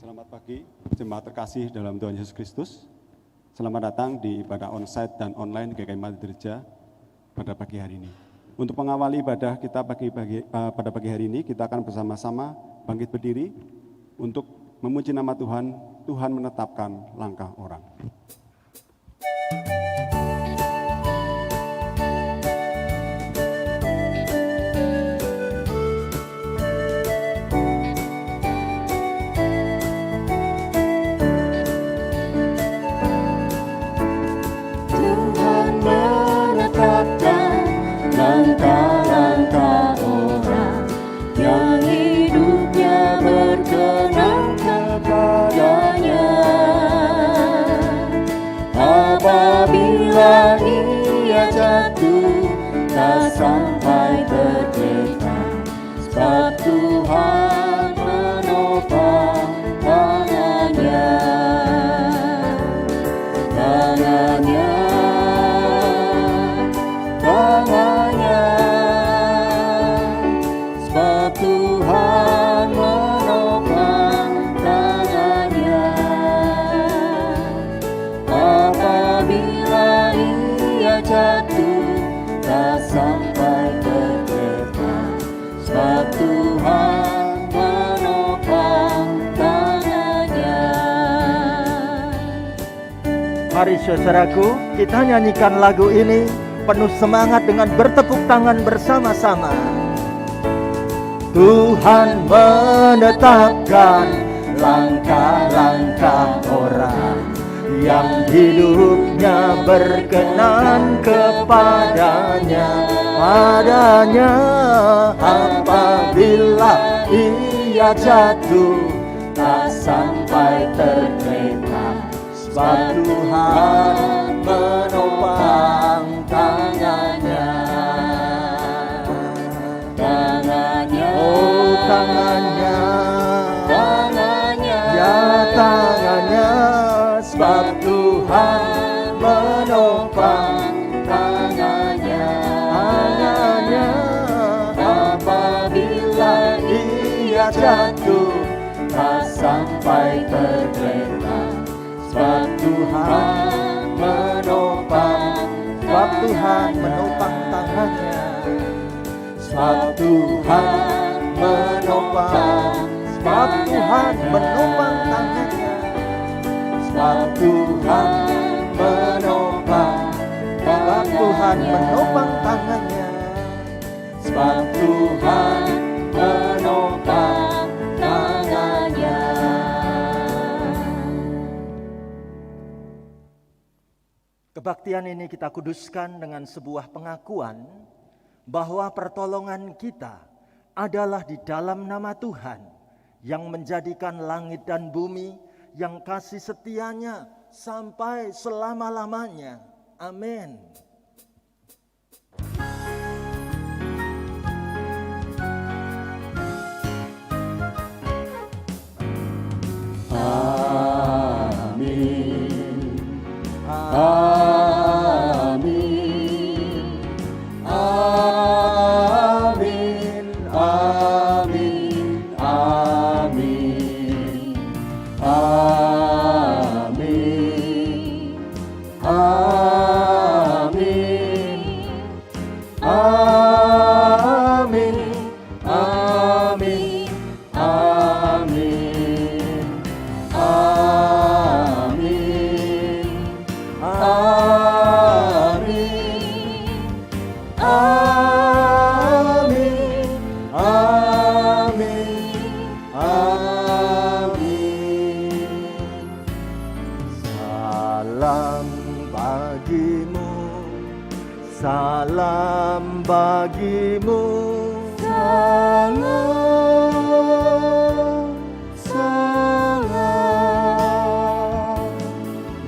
Selamat pagi, jemaat terkasih dalam Tuhan Yesus Kristus. Selamat datang di ibadah onsite dan online GKI Madirja pada pagi hari ini. Untuk mengawali ibadah kita pada pagi hari ini, kita akan bersama-sama bangkit berdiri untuk memuji nama Tuhan. Tuhan menetapkan langkah orang. Langkah-langkah orang yang hidupnya berkenan kepadanya. Apabila ia jatuh, tak sampai tergeletak, sebab Tuhan menopang tangannya. Sebab Tuhan menopang tangannya. Apabila ia jatuh, tak sampai tergeletak, sebab Tuhan menopang tangannya. Mari saudaraku, kita nyanyikan lagu ini penuh semangat dengan bertepuk tangan bersama-sama. Tuhan menetapkan langkah-langkah orang yang hidupnya berkenan kepadanya. Apabila ia jatuh, tak sampai tergeletak, sebab Tuhan menopang tangannya. Tangannya, sebab Tuhan menopang tangannya. Apabila ia jatuh, tak sampai tergeletak, sebab Tuhan menopang tangannya. Sebab Tuhan menopang tangannya. Sebab Tuhan menopang tangannya. Sebab Tuhan menopang tangannya. Kebaktian ini kita kuduskan dengan sebuah pengakuan bahwa pertolongan kita adalah di dalam nama Tuhan yang menjadikan langit dan bumi, yang kasih setianya sampai selama-lamanya. Amin. Salam bagimu, salam,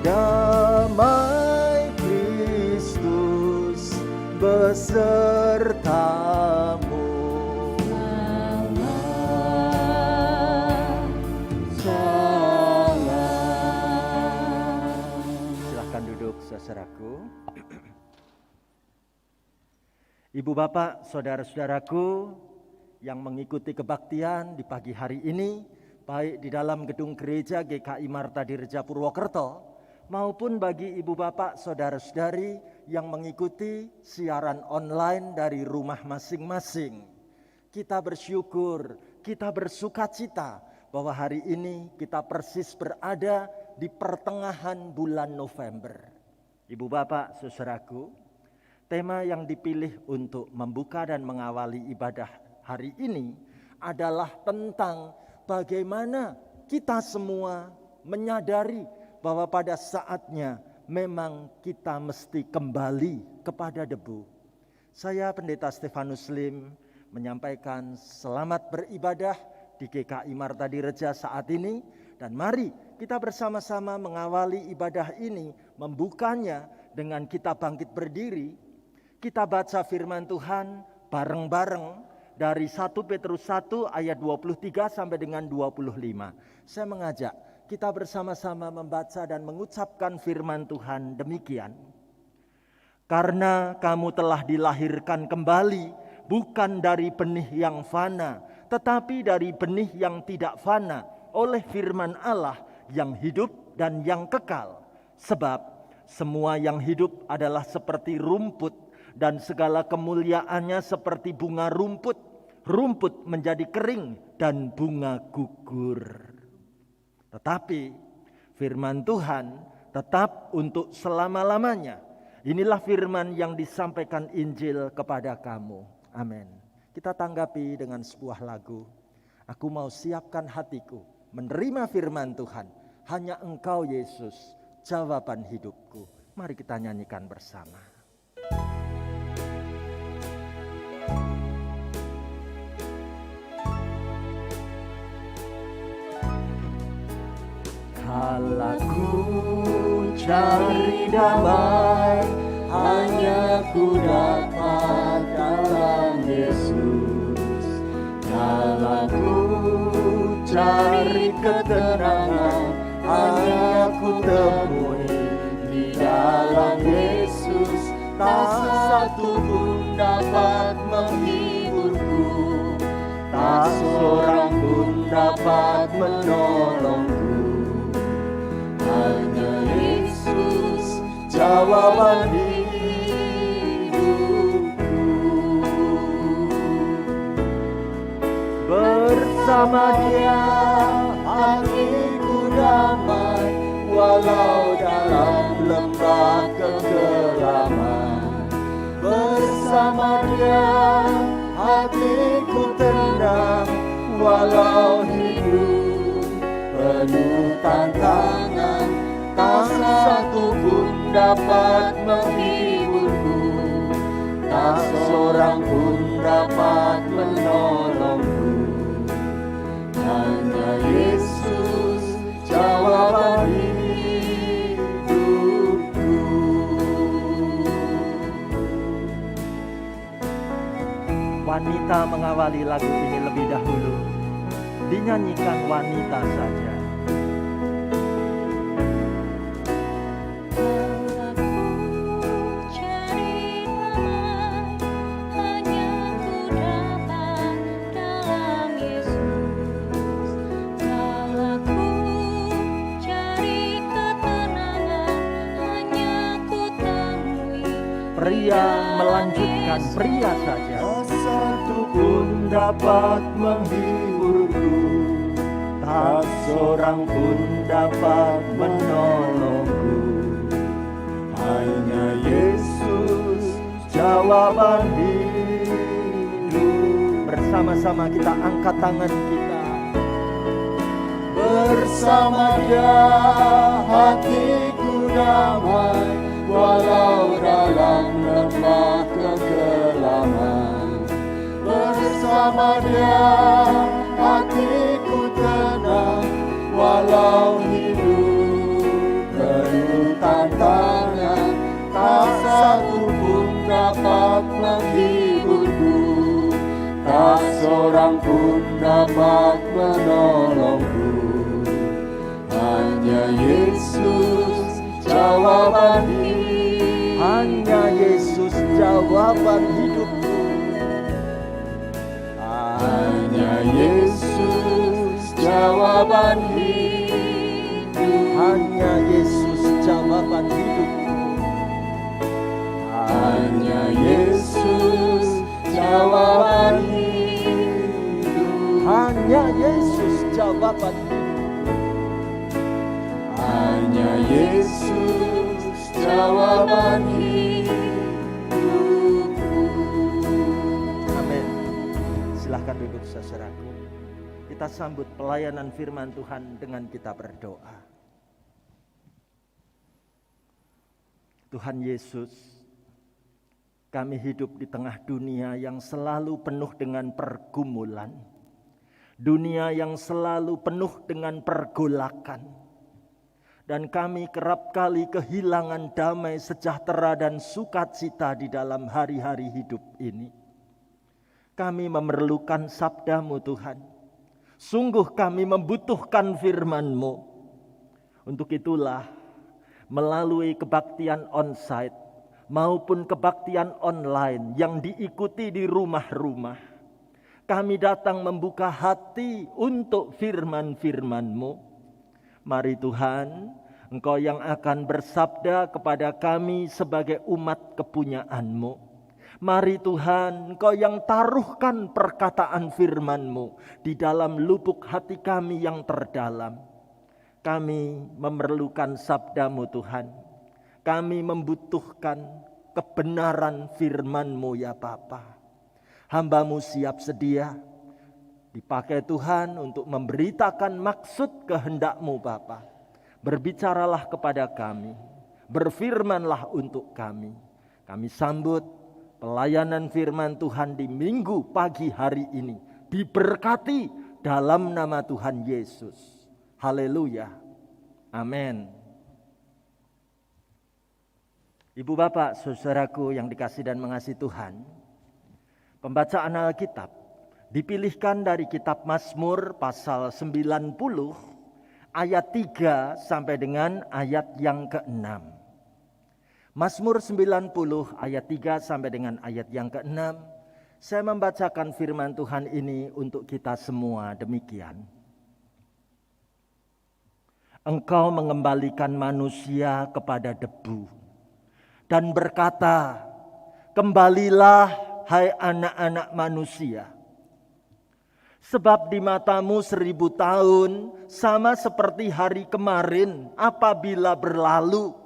damai Kristus besertamu. Silahkan duduk saudaraku. Ibu bapak, saudara-saudaraku yang mengikuti kebaktian di pagi hari ini, baik di dalam gedung gereja GKI Marta Dirja Purwokerto maupun bagi ibu bapak saudara-saudari yang mengikuti siaran online dari rumah masing-masing. Kita bersyukur, kita bersukacita bahwa hari ini kita persis berada di pertengahan bulan November. Ibu bapak saudaraku, tema yang dipilih untuk membuka dan mengawali ibadah hari ini adalah tentang bagaimana kita semua menyadari bahwa pada saatnya memang kita mesti kembali kepada debu. Saya Pendeta Stefanus Lim menyampaikan selamat beribadah di GKI Marta Dirja saat ini, dan mari kita bersama-sama mengawali ibadah ini, membukanya dengan kita bangkit berdiri. Kita baca firman Tuhan bareng-bareng dari 1 Petrus 1 ayat 23 sampai dengan 25. Saya mengajak kita bersama-sama membaca dan mengucapkan firman Tuhan demikian. Karena kamu telah dilahirkan kembali, bukan dari benih yang fana, tetapi dari benih yang tidak fana, oleh firman Allah yang hidup dan yang kekal. Sebab semua yang hidup adalah seperti rumput, dan segala kemuliaannya seperti bunga rumput. Rumput menjadi kering dan bunga gugur. Tetapi firman Tuhan tetap untuk selama-lamanya. Inilah firman yang disampaikan Injil kepada kamu. Amin. Kita tanggapi dengan sebuah lagu. Aku mau siapkan hatiku menerima firman Tuhan. Hanya Engkau Yesus, jawaban hidupku. Mari kita nyanyikan bersama. Kalaku cari damai, hanya ku dapat dalam Yesus. Kalaku cari ketenangan, hanya ku temui di dalam Yesus. Tak satu pun dapat menghiburku, tak seorang pun dapat menolongku. Hanya Yesus jawaban hidupku. Bersama Dia hatiku damai, walau dalam lembah kegelapan. Bersama Dia hatiku tenang, walau hidup penuh tantangan. Tak satu pun dapat menghiburku, tak seorang pun dapat menolongku. Hanya Yesus jawaban hidupku. Wanita mengawali lagu ini lebih dahulu. Dinyanyikan wanita saja. Pria melanjutkan, pria saja. Satu pun dapat menghiburku, tak seorang pun dapat menolongku. Hanya Yesus jawaban hidup. Bersama-sama kita angkat tangan kita. Bersama Dia hatiku damai, walau dalam lembah kegelapan. Bersama Dia hatiku tenang, walau hidup penuh tantangan. Tak satu pun dapat menghiburku, tak seorang pun dapat menolongku. Hanya Yesus jawaban hidup. Hanya Yesus jawaban hidupku. Hanya Yesus jawaban hidup. Hanya Yesus jawaban hidupku. Hanya Yesus jawaban hidup. Hanya Yesus jawaban hidupku. Hanya Yesus jawaban hidupku. Amin. Silahkan duduk saudaraku. Kita sambut pelayanan firman Tuhan dengan kita berdoa. Tuhan Yesus, kami hidup di tengah dunia yang selalu penuh dengan pergumulan. Dunia yang selalu penuh dengan pergolakan. Dan kami kerap kali kehilangan damai, sejahtera, dan sukacita di dalam hari-hari hidup ini. Kami memerlukan sabda-Mu Tuhan. Sungguh kami membutuhkan firman-Mu. Untuk itulah, melalui kebaktian onsite maupun kebaktian online yang diikuti di rumah-rumah, kami datang membuka hati untuk firman-firman-Mu. Mari Tuhan, Engkau yang akan bersabda kepada kami sebagai umat kepunyaan-Mu. Mari Tuhan, Engkau yang taruhkan perkataan firman-Mu di dalam lubuk hati kami yang terdalam. Kami memerlukan sabda-Mu Tuhan. Kami membutuhkan kebenaran firman-Mu ya Bapa. Hamba-Mu siap sedia dipakai Tuhan untuk memberitakan maksud kehendak-Mu Bapa. Berbicaralah kepada kami, berfirmanlah untuk kami. Kami sambut pelayanan firman Tuhan di minggu pagi hari ini. Diberkati dalam nama Tuhan Yesus. Haleluya. Amin. Ibu bapak, saudaraku yang dikasih dan mengasihi Tuhan, pembacaan Alkitab dipilihkan dari kitab Mazmur pasal 90 ayat 3 sampai dengan ayat yang ke-6. Mazmur 90 ayat 3 sampai dengan ayat yang ke-6. Saya membacakan firman Tuhan ini untuk kita semua demikian. Engkau mengembalikan manusia kepada debu dan berkata, kembalilah hai anak-anak manusia. Sebab di matamu 1000 tahun sama seperti hari kemarin apabila berlalu,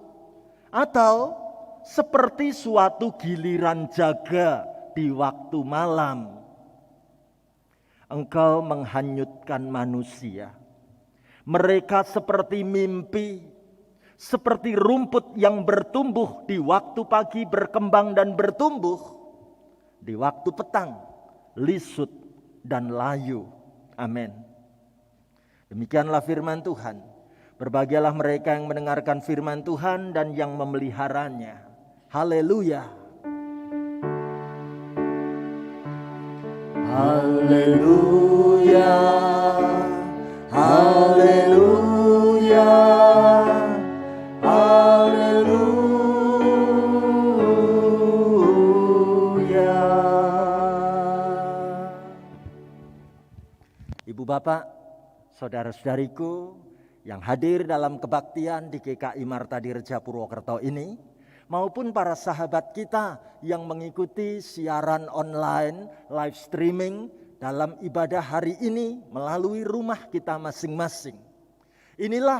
atau seperti suatu giliran jaga di waktu malam. Engkau menghanyutkan manusia. Mereka seperti mimpi, seperti rumput yang bertumbuh di waktu pagi berkembang dan bertumbuh, di waktu petang lisut dan layu. Amin. Demikianlah firman Tuhan. Berbahagialah mereka yang mendengarkan firman Tuhan dan yang memeliharanya. Haleluya. Haleluya. Haleluya. Haleluya. Ibu bapak, saudara-saudariku yang hadir dalam kebaktian di GKI Marta Dirja Purwokerto ini, maupun para sahabat kita yang mengikuti siaran online, live streaming dalam ibadah hari ini melalui rumah kita masing-masing. Inilah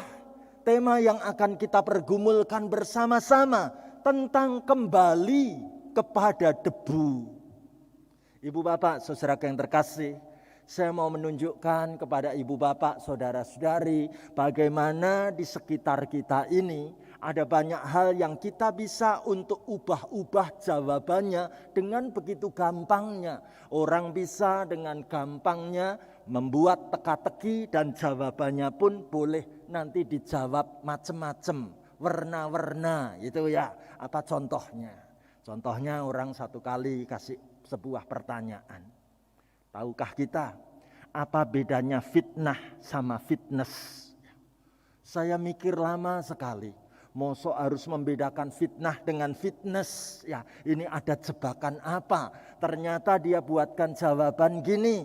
tema yang akan kita pergumulkan bersama-sama tentang kembali kepada debu. Ibu bapak, saudara yang terkasih, saya mau menunjukkan kepada ibu bapak, saudara-saudari, bagaimana di sekitar kita ini ada banyak hal yang kita bisa untuk ubah-ubah jawabannya dengan begitu gampangnya. Orang bisa dengan gampangnya membuat teka-teki dan jawabannya pun boleh nanti dijawab macam-macam, warna-warna gitu ya. Apa contohnya? Contohnya orang satu kali kasih sebuah pertanyaan. Tahukah kita apa bedanya fitnah sama fitness? Saya mikir lama sekali. Mosok harus membedakan fitnah dengan fitness. Ya, ini ada jebakan apa? Ternyata dia buatkan jawaban gini.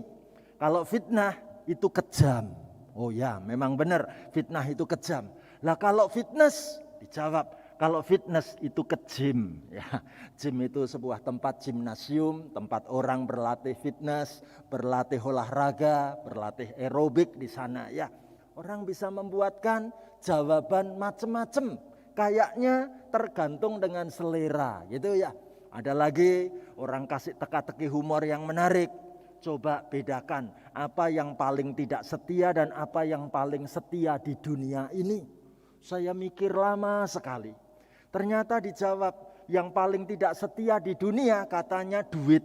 Kalau fitnah itu kejam. Oh ya, memang benar fitnah itu kejam. Lah kalau fitness, dijawab, kalau fitness itu ke gym. Ya, gym itu sebuah tempat gimnasium, tempat orang berlatih fitness, berlatih olahraga, berlatih aerobik di sana. Ya, orang bisa membuatkan jawaban macam-macam. Kayaknya tergantung dengan selera, gitu ya. Ada lagi orang kasih teka-teki humor yang menarik. Coba bedakan apa yang paling tidak setia dan apa yang paling setia di dunia ini. Saya mikir lama sekali. Ternyata dijawab yang paling tidak setia di dunia katanya duit.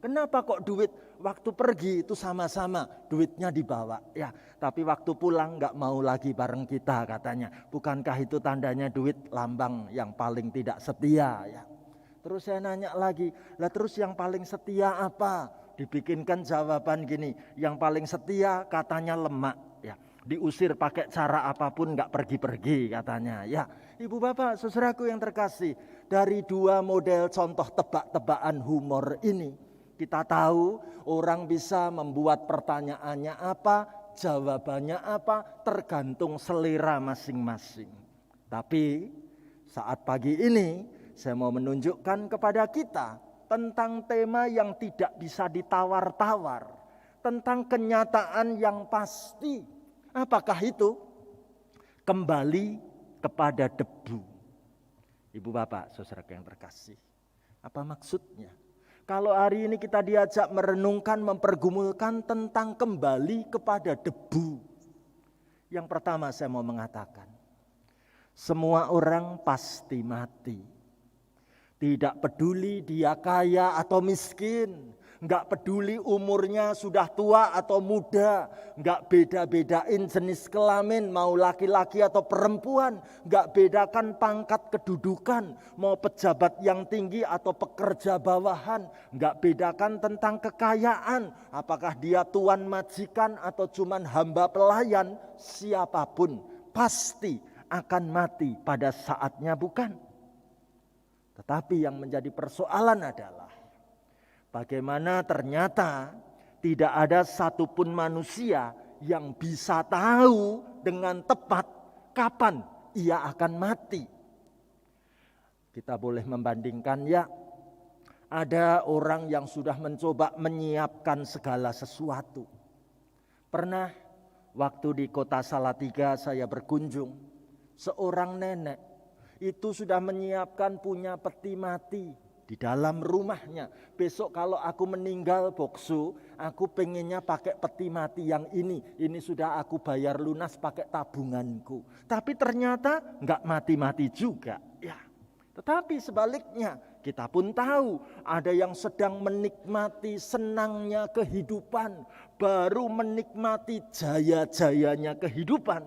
Kenapa kok duit? Waktu pergi itu sama-sama, duitnya dibawa. Ya, tapi waktu pulang nggak mau lagi bareng kita katanya. Bukankah itu tandanya duit lambang yang paling tidak setia? Ya. Terus saya nanya lagi, lah terus yang paling setia apa? Dibikinkan jawaban gini, yang paling setia katanya lemak. Ya, diusir pakai cara apapun nggak pergi-pergi katanya. Ya, ibu bapak, saudaraku yang terkasih, dari dua model contoh tebak-tebakan humor ini, kita tahu orang bisa membuat pertanyaannya apa, jawabannya apa, tergantung selera masing-masing. Tapi saat pagi ini saya mau menunjukkan kepada kita tentang tema yang tidak bisa ditawar-tawar, tentang kenyataan yang pasti. Apakah itu? Kembali kepada debu. Ibu bapak, saudara yang terkasih, apa maksudnya? Kalau hari ini kita diajak merenungkan, mempergumulkan tentang kembali kepada debu. Yang pertama saya mau mengatakan, semua orang pasti mati. Tidak peduli dia kaya atau miskin, enggak peduli umurnya sudah tua atau muda, enggak beda-bedain jenis kelamin mau laki-laki atau perempuan, enggak bedakan pangkat kedudukan, mau pejabat yang tinggi atau pekerja bawahan, enggak bedakan tentang kekayaan, apakah dia tuan majikan atau cuman hamba pelayan, siapapun pasti akan mati pada saatnya, bukan? Tetapi yang menjadi persoalan adalah bagaimana ternyata tidak ada satupun manusia yang bisa tahu dengan tepat kapan ia akan mati. Kita boleh membandingkan ya, ada orang yang sudah mencoba menyiapkan segala sesuatu. Pernah waktu di kota Salatiga saya berkunjung, seorang nenek itu sudah menyiapkan punya peti mati di dalam rumahnya. Besok kalau aku meninggal boksu, aku pengennya pakai peti mati yang ini. Ini sudah aku bayar lunas pakai tabunganku. Tapi ternyata enggak mati-mati juga. Ya. Tetapi sebaliknya kita pun tahu ada yang sedang menikmati senangnya kehidupan. Baru menikmati jaya-jayanya kehidupan.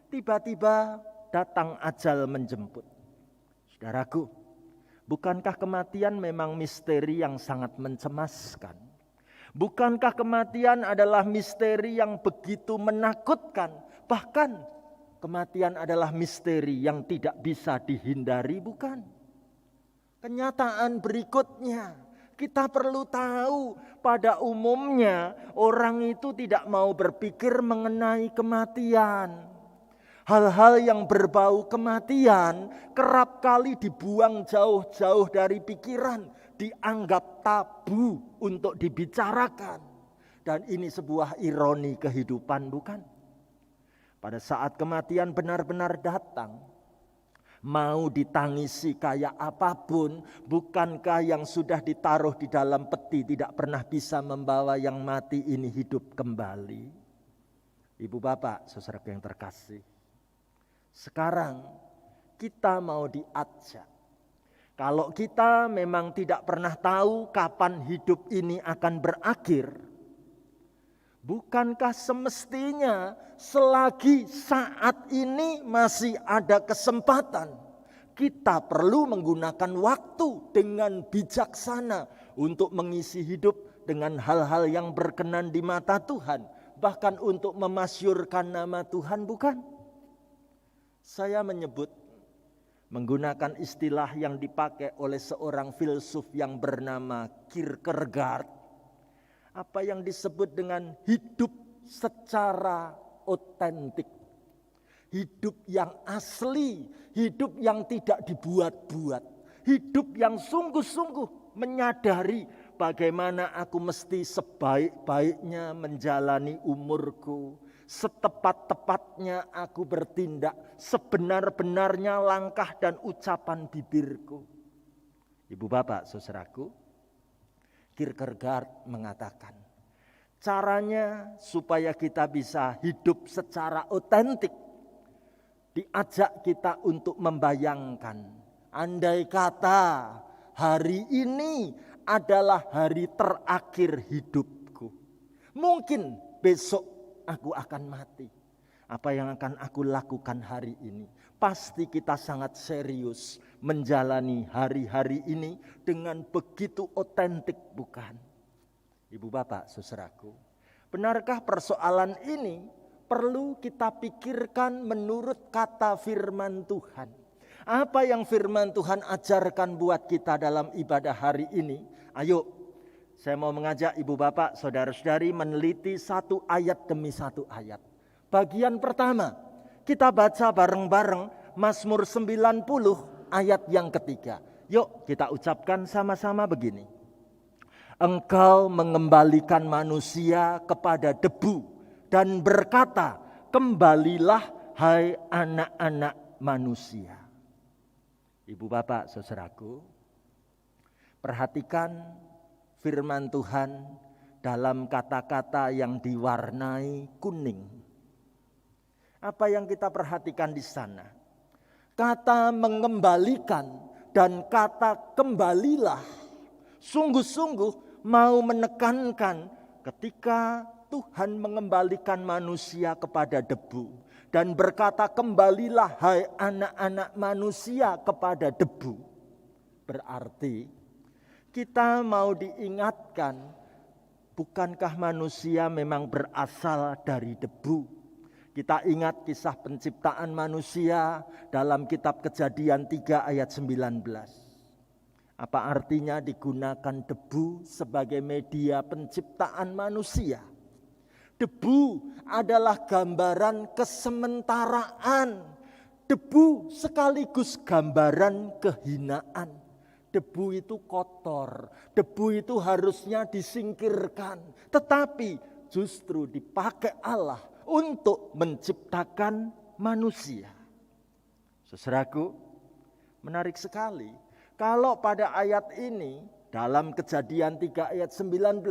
Tiba-tiba datang ajal menjemput. Saudaraku, bukankah kematian memang misteri yang sangat mencemaskan? Bukankah kematian adalah misteri yang begitu menakutkan? Bahkan kematian adalah misteri yang tidak bisa dihindari, bukan? Kenyataan berikutnya, kita perlu tahu pada umumnya orang itu tidak mau berpikir mengenai kematian. Hal-hal yang berbau kematian kerap kali dibuang jauh-jauh dari pikiran, dianggap tabu untuk dibicarakan. Dan ini sebuah ironi kehidupan, bukan? Pada saat kematian benar-benar datang, mau ditangisi kayak apapun, bukankah yang sudah ditaruh di dalam peti tidak pernah bisa membawa yang mati ini hidup kembali? Ibu bapak, saudara yang terkasih, sekarang kita mau diajak. Kalau kita memang tidak pernah tahu kapan hidup ini akan berakhir, bukankah semestinya selagi saat ini masih ada kesempatan, kita perlu menggunakan waktu dengan bijaksana untuk mengisi hidup dengan hal-hal yang berkenan di mata Tuhan, bahkan untuk memasyurkan nama Tuhan, bukan? Saya menggunakan istilah yang dipakai oleh seorang filsuf yang bernama Kierkegaard. Apa yang disebut dengan hidup secara otentik. Hidup yang asli, hidup yang tidak dibuat-buat. Hidup yang sungguh-sungguh menyadari bagaimana aku mesti sebaik-baiknya menjalani umurku. Setepat-tepatnya aku bertindak, sebenar-benarnya langkah dan ucapan bibirku. Ibu bapak saudaraku, Kierkegaard mengatakan, caranya supaya kita bisa hidup secara otentik, diajak kita untuk membayangkan, andai kata hari ini adalah hari terakhir hidupku. Mungkin besok aku akan mati. Apa yang akan aku lakukan hari ini? Pasti kita sangat serius menjalani hari-hari ini dengan begitu otentik, bukan? Ibu bapak saudaraku, benarkah persoalan ini perlu kita pikirkan menurut kata firman Tuhan? Apa yang firman Tuhan ajarkan buat kita dalam ibadah hari ini? Ayo, saya mau mengajak ibu bapak, saudara-saudari meneliti satu ayat demi satu ayat. Bagian pertama, kita baca bareng-bareng Mazmur 90 ayat yang ketiga. Yuk kita ucapkan sama-sama begini. Engkau mengembalikan manusia kepada debu dan berkata, kembalilah hai anak-anak manusia. Ibu bapak saudaraku, perhatikan firman Tuhan dalam kata-kata yang diwarnai kuning. Apa yang kita perhatikan di sana? Kata mengembalikan dan kata kembalilah sungguh-sungguh mau menekankan ketika Tuhan mengembalikan manusia kepada debu dan berkata kembalilah hai anak-anak manusia kepada debu. Berarti kita mau diingatkan, bukankah manusia memang berasal dari debu? Kita ingat kisah penciptaan manusia dalam kitab Kejadian 3 ayat 19. Apa artinya digunakan debu sebagai media penciptaan manusia? Debu adalah gambaran kesementaraan. Debu sekaligus gambaran kehinaan. Debu itu kotor. Debu itu harusnya disingkirkan. Tetapi justru dipakai Allah untuk menciptakan manusia. Saudaraku, menarik sekali. Kalau pada ayat ini dalam Kejadian 3 ayat 19,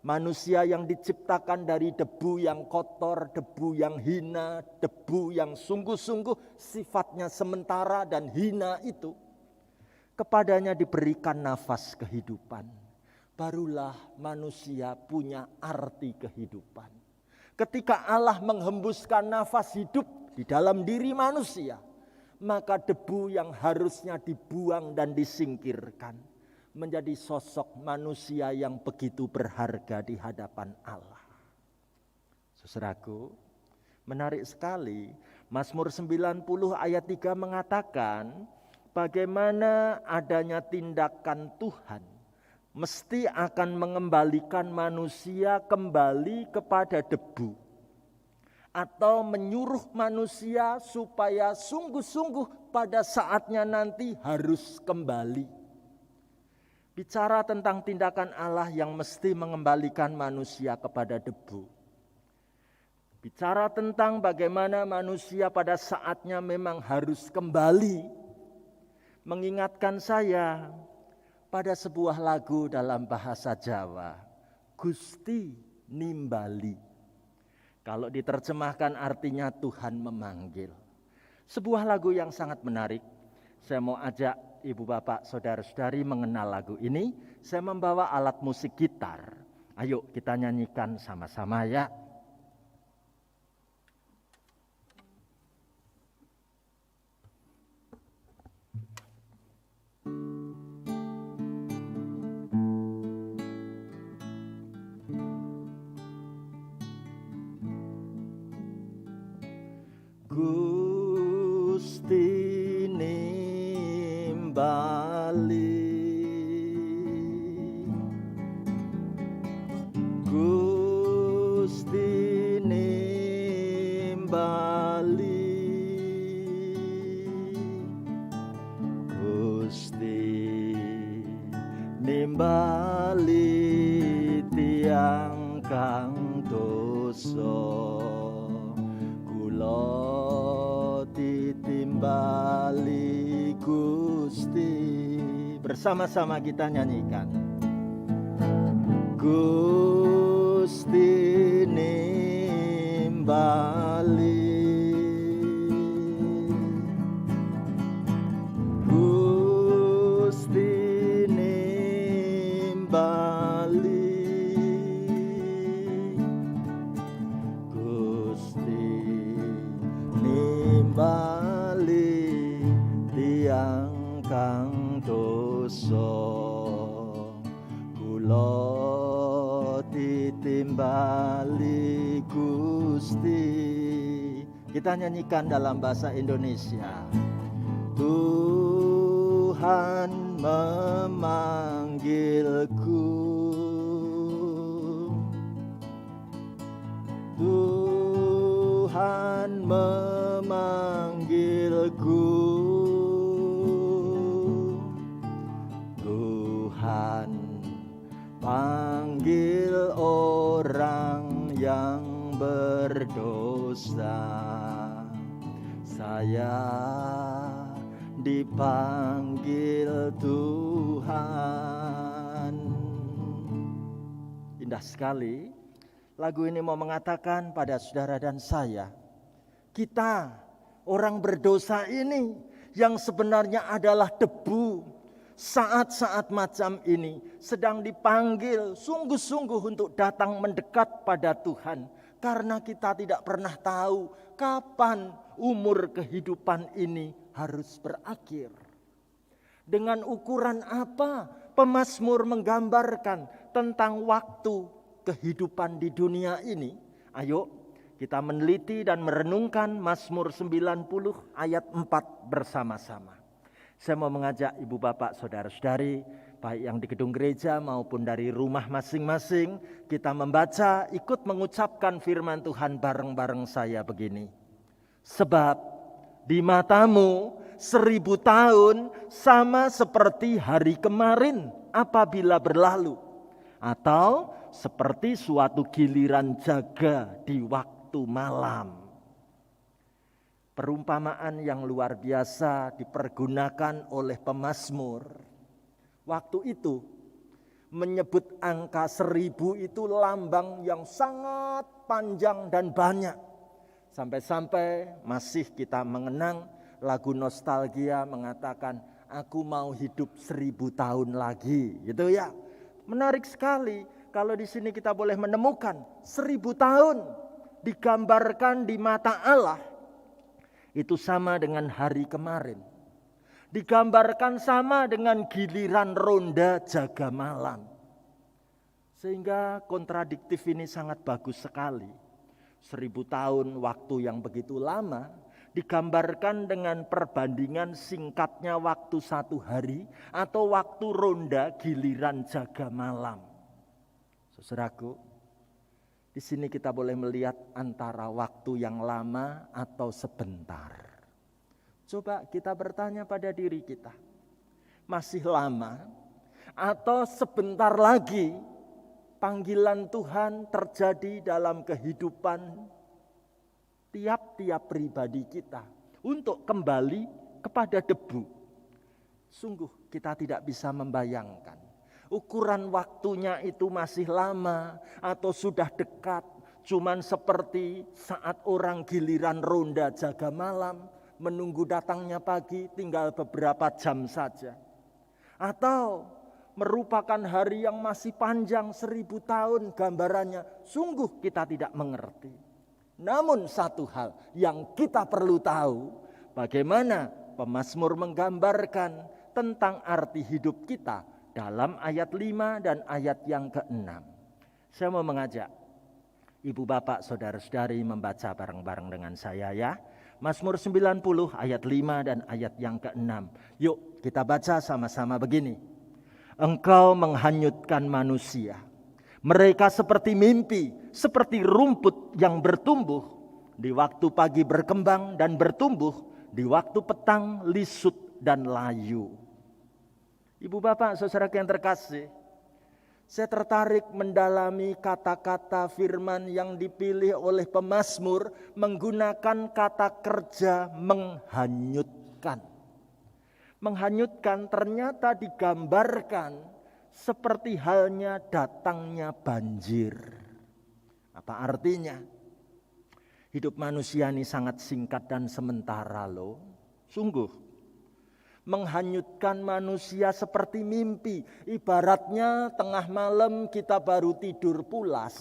manusia yang diciptakan dari debu yang kotor, debu yang hina, debu yang sungguh-sungguh sifatnya sementara dan hina itu, kepadanya diberikan nafas kehidupan. Barulah manusia punya arti kehidupan. Ketika Allah menghembuskan nafas hidup di dalam diri manusia, maka debu yang harusnya dibuang dan disingkirkan menjadi sosok manusia yang begitu berharga di hadapan Allah. Saudaraku, menarik sekali. Mazmur 90 ayat 3 mengatakan bagaimana adanya tindakan Tuhan mesti akan mengembalikan manusia kembali kepada debu, atau menyuruh manusia supaya sungguh-sungguh pada saatnya nanti harus kembali. Bicara tentang tindakan Allah yang mesti mengembalikan manusia kepada debu. Bicara tentang bagaimana manusia pada saatnya memang harus kembali. Mengingatkan saya pada sebuah lagu dalam bahasa Jawa, Gusti Nimbali. Kalau diterjemahkan artinya Tuhan memanggil. Sebuah lagu yang sangat menarik. Saya mau ajak ibu bapak saudara-saudari mengenal lagu ini. Saya membawa alat musik gitar. Ayo kita nyanyikan sama-sama ya. Gusti nimbali, Gusti nimbali, nimbali tiang kang dosa, kula ditimbali Gusti. Bersama-sama kita nyanyikan. Gusti nimbali, Gusti nimbali, Gusti nimbali tiang kang dosa, kula ditimbali Gusti. Kita nyanyikan dalam bahasa Indonesia. Tuhan memanggilku, Tuhan memanggilku, Tuhan panggil orang yang berdosa. Saya dipanggil Tuhan. Indah sekali. Lagu ini mau mengatakan pada saudara dan saya, kita orang berdosa ini yang sebenarnya adalah debu, saat-saat macam ini sedang dipanggil sungguh-sungguh untuk datang mendekat pada Tuhan. Karena kita tidak pernah tahu kapan umur kehidupan ini harus berakhir. Dengan ukuran apa pemazmur menggambarkan tentang waktu kehidupan di dunia ini? Ayo kita meneliti dan merenungkan Mazmur 90 ayat 4 bersama-sama. Saya mau mengajak ibu bapak saudara-saudari, baik yang di gedung gereja maupun dari rumah masing-masing, kita membaca, ikut mengucapkan firman Tuhan bareng-bareng saya begini. Sebab di matamu 1000 tahun sama seperti hari kemarin apabila berlalu, atau seperti suatu giliran jaga di waktu malam. Perumpamaan yang luar biasa dipergunakan oleh pemazmur. Waktu itu menyebut angka 1000 itu lambang yang sangat panjang dan banyak. Sampai-sampai masih kita mengenang lagu nostalgia mengatakan, aku mau hidup 1000 tahun lagi, gitu ya. Menarik sekali kalau di sini kita boleh menemukan 1000 tahun digambarkan di mata Allah. Itu sama dengan hari kemarin. Digambarkan sama dengan giliran ronda jaga malam. Sehingga kontradiktif ini sangat bagus sekali. 1000 tahun waktu yang begitu lama digambarkan dengan perbandingan singkatnya waktu 1 hari atau waktu ronda giliran jaga malam. Saudaraku, di sini kita boleh melihat antara waktu yang lama atau sebentar. Coba kita bertanya pada diri kita, masih lama atau sebentar lagi panggilan Tuhan terjadi dalam kehidupan tiap-tiap pribadi kita untuk kembali kepada debu. Sungguh kita tidak bisa membayangkan ukuran waktunya itu masih lama atau sudah dekat, cuman seperti saat orang giliran ronda jaga malam, menunggu datangnya pagi tinggal beberapa jam saja. Atau merupakan hari yang masih panjang 1000 tahun gambarannya, sungguh kita tidak mengerti. Namun satu hal yang kita perlu tahu, bagaimana pemazmur menggambarkan tentang arti hidup kita dalam ayat 5 dan ayat yang ke-6. Saya mau mengajak ibu bapak saudara-saudari membaca bareng-bareng dengan saya ya. Mazmur 90 ayat 5 dan ayat yang ke-6. Yuk kita baca sama-sama begini. Engkau menghanyutkan manusia. Mereka seperti mimpi, seperti rumput yang bertumbuh. Di waktu pagi berkembang dan bertumbuh, di waktu petang lisut dan layu. Ibu bapak, saudara yang terkasih, saya tertarik mendalami kata-kata firman yang dipilih oleh pemazmur menggunakan kata kerja menghanyutkan. Menghanyutkan ternyata digambarkan seperti halnya datangnya banjir. Apa artinya? Hidup manusia ini sangat singkat dan sementara loh. Sungguh. Menghanyutkan manusia seperti mimpi. Ibaratnya tengah malam kita baru tidur pulas.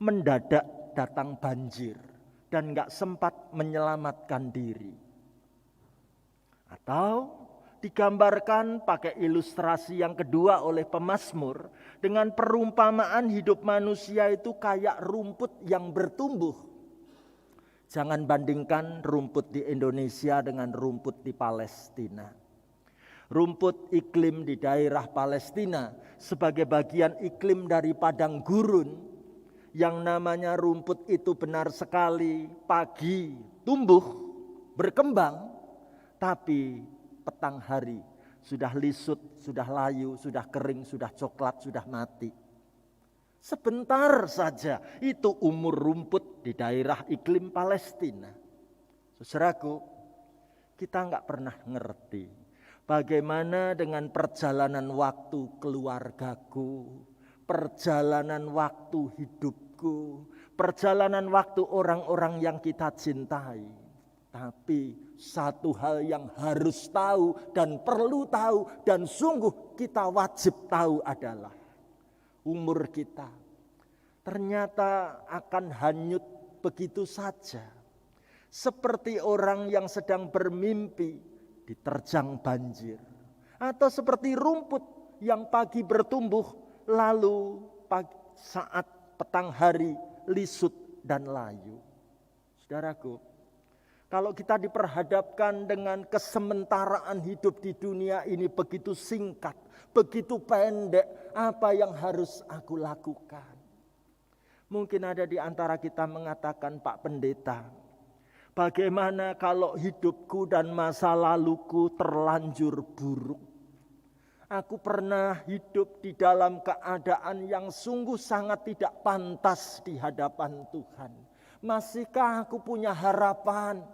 Mendadak datang banjir. Dan gak sempat menyelamatkan diri. Atau digambarkan pakai ilustrasi yang kedua oleh pemazmur. Dengan perumpamaan hidup manusia itu kayak rumput yang bertumbuh. Jangan bandingkan rumput di Indonesia dengan rumput di Palestina. Rumput iklim di daerah Palestina sebagai bagian iklim dari padang gurun. Yang namanya rumput itu benar sekali pagi tumbuh, berkembang. Tapi petang hari sudah lisut, sudah layu, sudah kering, sudah coklat, sudah mati. Sebentar saja itu umur rumput di daerah iklim Palestina. Saudaraku, kita enggak pernah ngerti bagaimana dengan perjalanan waktu keluargaku, perjalanan waktu hidupku, perjalanan waktu orang-orang yang kita cintai. Tapi satu hal yang harus tahu dan perlu tahu dan sungguh kita wajib tahu adalah umur kita ternyata akan hanyut begitu saja. Seperti orang yang sedang bermimpi diterjang banjir. Atau seperti rumput yang pagi bertumbuh lalu saat petang hari lisut dan layu. Saudaraku, kalau kita diperhadapkan dengan kesementaraan hidup di dunia ini begitu singkat, begitu pendek, apa yang harus aku lakukan? Mungkin ada di antara kita mengatakan, Pak Pendeta, bagaimana kalau hidupku dan masa laluku terlanjur buruk? Aku pernah hidup di dalam keadaan yang sungguh sangat tidak pantas di hadapan Tuhan. Masihkah aku punya harapan?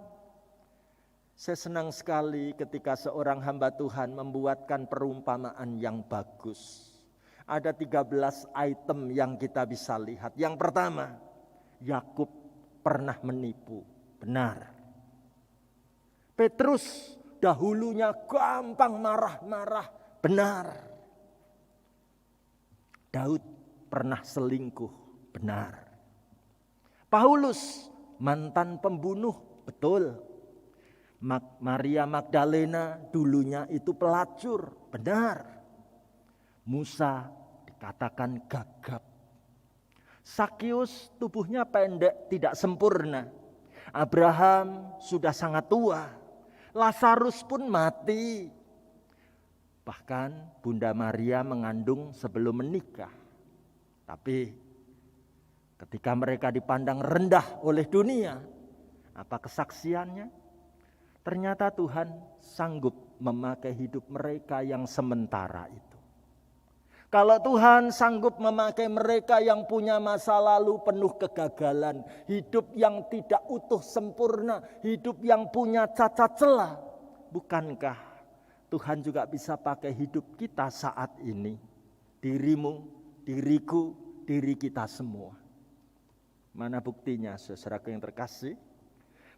Saya senang sekali ketika seorang hamba Tuhan membuatkan perumpamaan yang bagus. Ada 13 item yang kita bisa lihat. Yang pertama, Yakub pernah menipu. Benar. Petrus dahulunya gampang marah-marah. Benar. Daud pernah selingkuh. Benar. Paulus mantan pembunuh. Betul. Maria Magdalena dulunya itu pelacur. Benar. Musa dikatakan gagap. Sakius tubuhnya pendek, tidak sempurna. Abraham sudah sangat tua. Lazarus pun mati. Bahkan Bunda Maria mengandung sebelum menikah. Tapi ketika mereka dipandang rendah oleh dunia, apa kesaksiannya? Ternyata Tuhan sanggup memakai hidup mereka yang sementara itu. Kalau Tuhan sanggup memakai mereka yang punya masa lalu penuh kegagalan, hidup yang tidak utuh sempurna, hidup yang punya cacat celah, bukankah Tuhan juga bisa pakai hidup kita saat ini? Dirimu, diriku, diri kita semua. Mana buktinya, saudaraku yang terkasih?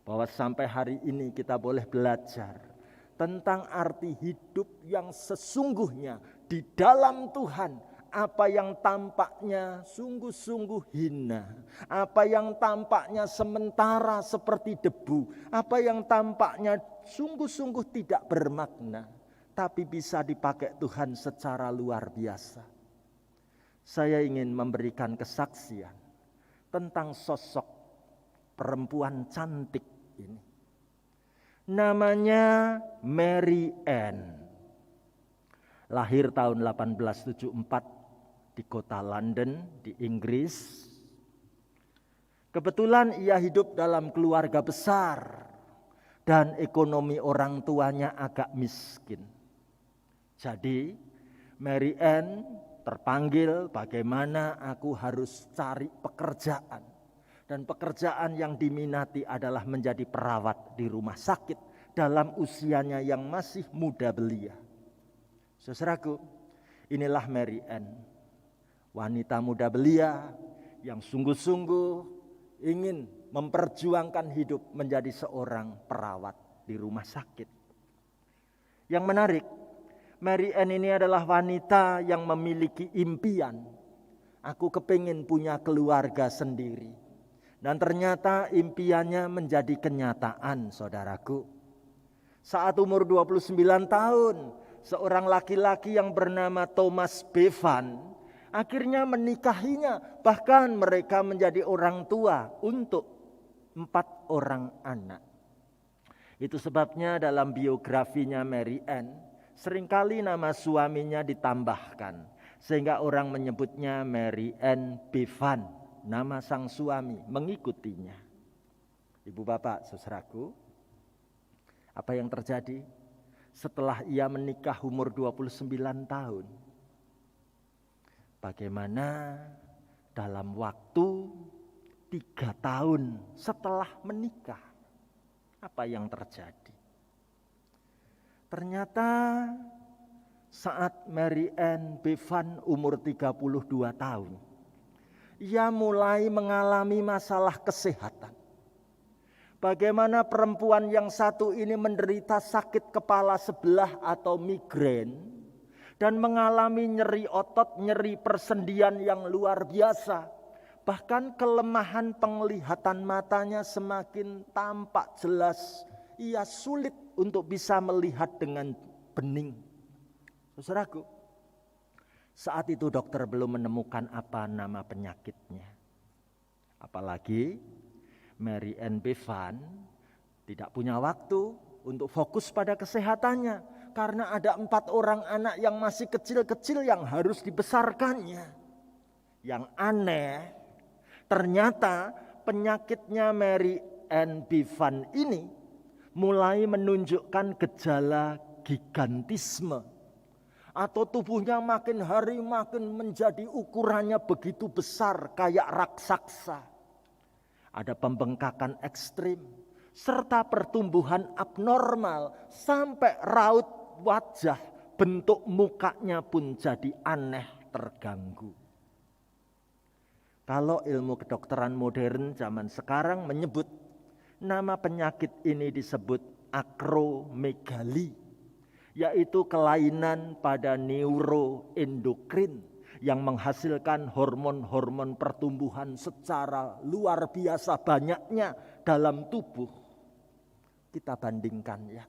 Bahwa sampai hari ini kita boleh belajar tentang arti hidup yang sesungguhnya di dalam Tuhan. Apa yang tampaknya sungguh-sungguh hina, apa yang tampaknya sementara seperti debu, apa yang tampaknya sungguh-sungguh tidak bermakna, tapi bisa dipakai Tuhan secara luar biasa. Saya ingin memberikan kesaksian tentang sosok perempuan cantik ini. Namanya Mary Ann. Lahir tahun 1874 di kota London di Inggris. Kebetulan ia hidup dalam keluarga besar dan ekonomi orang tuanya agak miskin. Jadi Mary Ann terpanggil bagaimana aku harus cari pekerjaan. Dan pekerjaan yang diminati adalah menjadi perawat di rumah sakit dalam usianya yang masih muda belia. Saudaraku, inilah Mary Ann, wanita muda belia yang sungguh-sungguh ingin memperjuangkan hidup menjadi seorang perawat di rumah sakit. Yang menarik, Mary Ann ini adalah wanita yang memiliki impian. Aku kepingin punya keluarga sendiri. Dan ternyata impiannya menjadi kenyataan, saudaraku. Saat umur 29 tahun, seorang laki-laki yang bernama Thomas Bevan akhirnya menikahinya. Bahkan mereka menjadi orang tua untuk 4 orang anak. Itu sebabnya dalam biografinya Mary Ann, seringkali nama suaminya ditambahkan. Sehingga orang menyebutnya Mary Ann Bevan, nama sang suami mengikutinya. Ibu bapak saudaraku, apa yang terjadi setelah ia menikah umur 29 tahun? Bagaimana dalam waktu 3 tahun setelah menikah, apa yang terjadi? Ternyata saat Mary Ann Bevan umur 32 tahun, ia mulai mengalami masalah kesehatan. Bagaimana perempuan yang satu ini menderita sakit kepala sebelah atau migrain dan mengalami nyeri otot, nyeri persendian yang luar biasa. Bahkan kelemahan penglihatan matanya semakin tampak jelas. Ia sulit untuk bisa melihat dengan bening. Saudaraku, saat itu dokter belum menemukan apa nama penyakitnya. Apalagi Mary Ann Bevan tidak punya waktu untuk fokus pada kesehatannya. Karena ada 4 orang anak yang masih kecil-kecil yang harus dibesarkannya. Yang aneh, ternyata penyakitnya Mary Ann Bevan ini mulai menunjukkan gejala gigantisme. Atau tubuhnya makin hari makin menjadi ukurannya begitu besar kayak raksasa. Ada pembengkakan ekstrim serta pertumbuhan abnormal sampai raut wajah, bentuk mukanya pun jadi aneh, terganggu. Kalau ilmu kedokteran modern zaman sekarang menyebut nama penyakit ini disebut akromegali, yaitu kelainan pada neuroendokrin yang menghasilkan hormon-hormon pertumbuhan secara luar biasa banyaknya dalam tubuh. Kita bandingkan ya.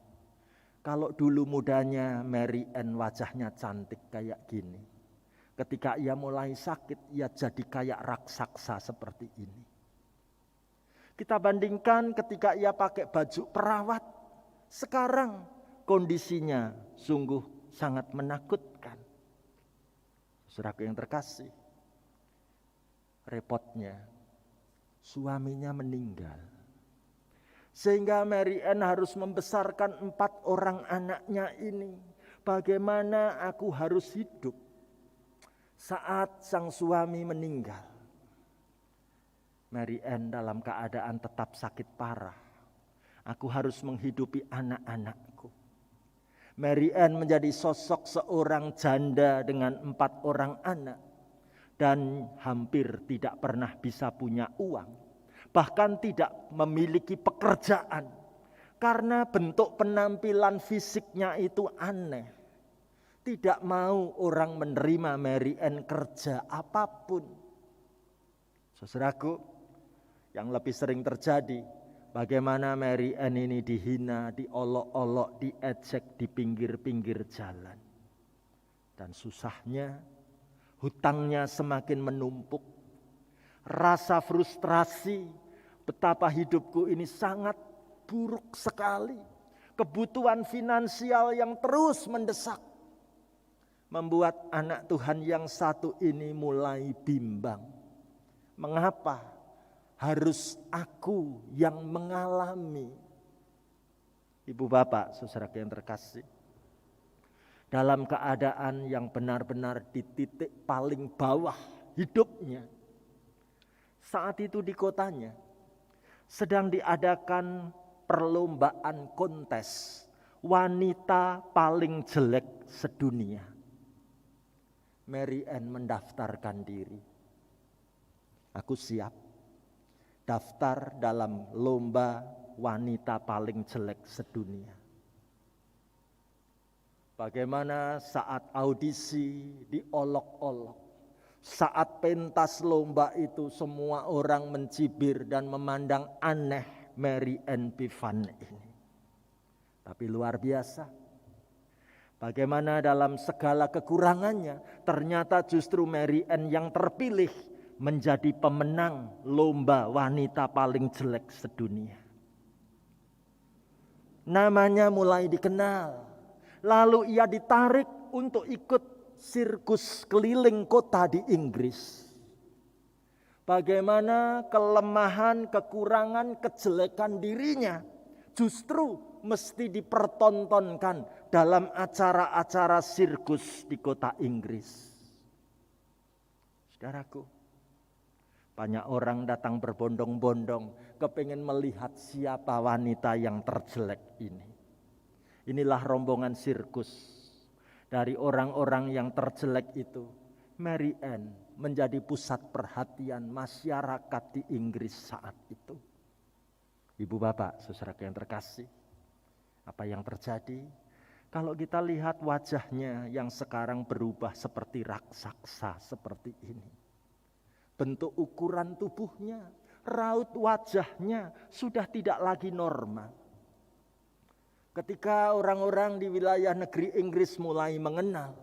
Kalau dulu mudanya Mary Ann wajahnya cantik kayak gini. Ketika ia mulai sakit, ia jadi kayak raksasa seperti ini. Kita bandingkan ketika ia pakai baju perawat. Sekarang kondisinya sungguh sangat menakutkan. Saudaraku yang terkasih, repotnya suaminya meninggal. Sehingga Mary Ann harus membesarkan 4 orang anaknya ini. Bagaimana aku harus hidup saat sang suami meninggal? Mary Ann dalam keadaan tetap sakit parah. Aku harus menghidupi anak-anakku. Mary Ann menjadi sosok seorang janda dengan 4 orang anak. Dan hampir tidak pernah bisa punya uang. Bahkan tidak memiliki pekerjaan. Karena bentuk penampilan fisiknya itu aneh. Tidak mau orang menerima Mary Ann kerja apapun. Saudaraku, yang lebih sering terjadi, bagaimana Mary Ann ini dihina, diolok-olok, diejek di pinggir-pinggir jalan. Dan susahnya, hutangnya semakin menumpuk. Rasa frustrasi, betapa hidupku ini sangat buruk sekali. Kebutuhan finansial yang terus mendesak. Membuat anak Tuhan yang satu ini mulai bimbang. Mengapa harus aku yang mengalami? Ibu bapak, saudara yang terkasih. dalam keadaan yang benar-benar di titik paling bawah hidupnya. Saat itu di kotanya sedang diadakan perlombaan kontes wanita paling jelek sedunia. Mary Ann mendaftarkan diri. Aku siap daftar dalam lomba wanita paling jelek sedunia. Bagaimana saat audisi diolok-olok, saat pentas lomba itu semua orang mencibir dan memandang aneh Mary Ann Bevan ini. Tapi luar biasa, bagaimana dalam segala kekurangannya, ternyata justru Mary Ann yang terpilih menjadi pemenang lomba wanita paling jelek sedunia. Namanya mulai dikenal, lalu ia ditarik untuk ikut sirkus keliling kota di Inggris. Bagaimana kelemahan, kekurangan, kejelekan dirinya justru mesti dipertontonkan dalam acara-acara sirkus di kota Inggris. Saudaraku, banyak orang datang berbondong-bondong kepingin melihat siapa wanita yang terjelek ini. Inilah rombongan sirkus. Dari orang-orang yang terjelek itu, Mary Ann menjadi pusat perhatian masyarakat di Inggris saat itu. Ibu bapak, saudara yang terkasih, apa yang terjadi? Kalau kita lihat wajahnya yang sekarang berubah seperti raksasa seperti ini. Bentuk ukuran tubuhnya, raut wajahnya sudah tidak lagi normal. Ketika orang-orang di wilayah negeri Inggris mulai mengenal,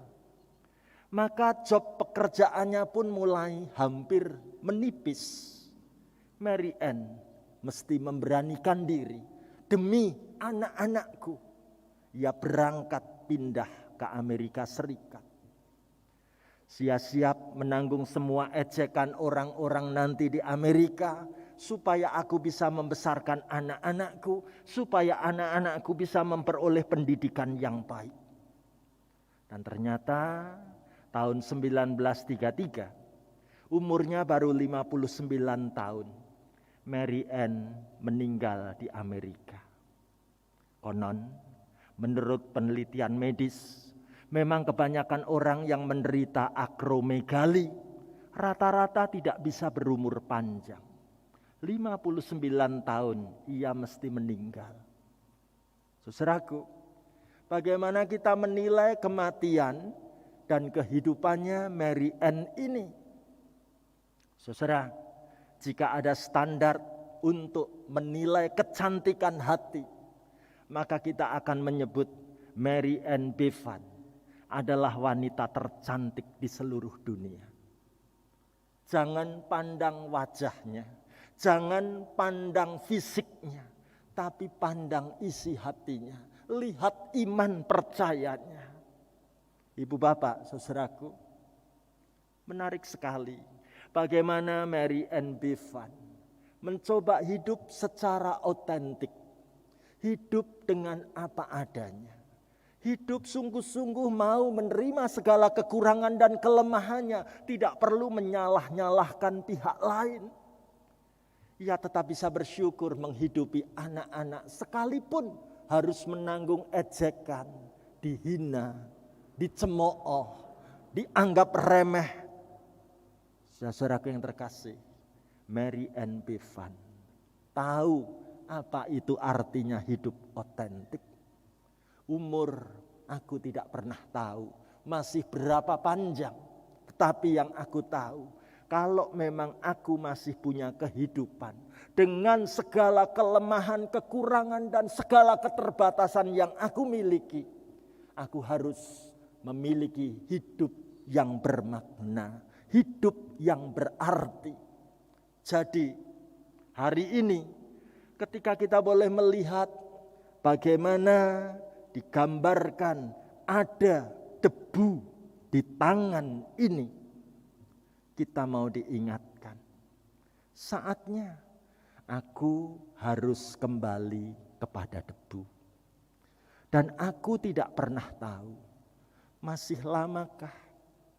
maka job pekerjaannya pun mulai hampir menipis. Mary Ann mesti memberanikan diri demi anak-anakku. Ia berangkat pindah ke Amerika Serikat. Ia siap menanggung semua ejekan orang-orang nanti di Amerika, supaya aku bisa membesarkan anak-anakku, supaya anak-anakku bisa memperoleh pendidikan yang baik. Dan ternyata tahun 1933, umurnya baru 59 tahun, Mary Ann meninggal di Amerika. Konon, menurut penelitian medis, memang kebanyakan orang yang menderita akromegali rata-rata tidak bisa berumur panjang. 59 tahun ia mesti meninggal. Saudaraku, bagaimana kita menilai kematian dan kehidupannya Mary Ann ini? Saudara, jika ada standar untuk menilai kecantikan hati, maka kita akan menyebut Mary Ann Bevan adalah wanita tercantik di seluruh dunia. Jangan pandang wajahnya, jangan pandang fisiknya, tapi pandang isi hatinya. Lihat iman percayanya. Ibu bapak, saudaraku, menarik sekali bagaimana Mary Ann Bevan mencoba hidup secara otentik. Hidup dengan apa adanya. Hidup sungguh-sungguh mau menerima segala kekurangan dan kelemahannya. Tidak perlu menyalah-nyalahkan pihak lain. Ia tetap bisa bersyukur menghidupi anak-anak sekalipun harus menanggung ejekan, dihina, dicemooh, dianggap remeh. Saudaraku yang terkasih, Mary Ann Bevan tahu apa itu artinya hidup otentik. Umur aku tidak pernah tahu masih berapa panjang. Tetapi yang aku tahu, kalau memang aku masih punya kehidupan dengan segala kelemahan, kekurangan dan segala keterbatasan yang aku miliki, aku harus memiliki hidup yang bermakna, hidup yang berarti. Jadi hari ini ketika kita boleh melihat bagaimana digambarkan ada debu di tangan ini, kita mau diingatkan, saatnya aku harus kembali kepada debu. Dan aku tidak pernah tahu Masih lamakah?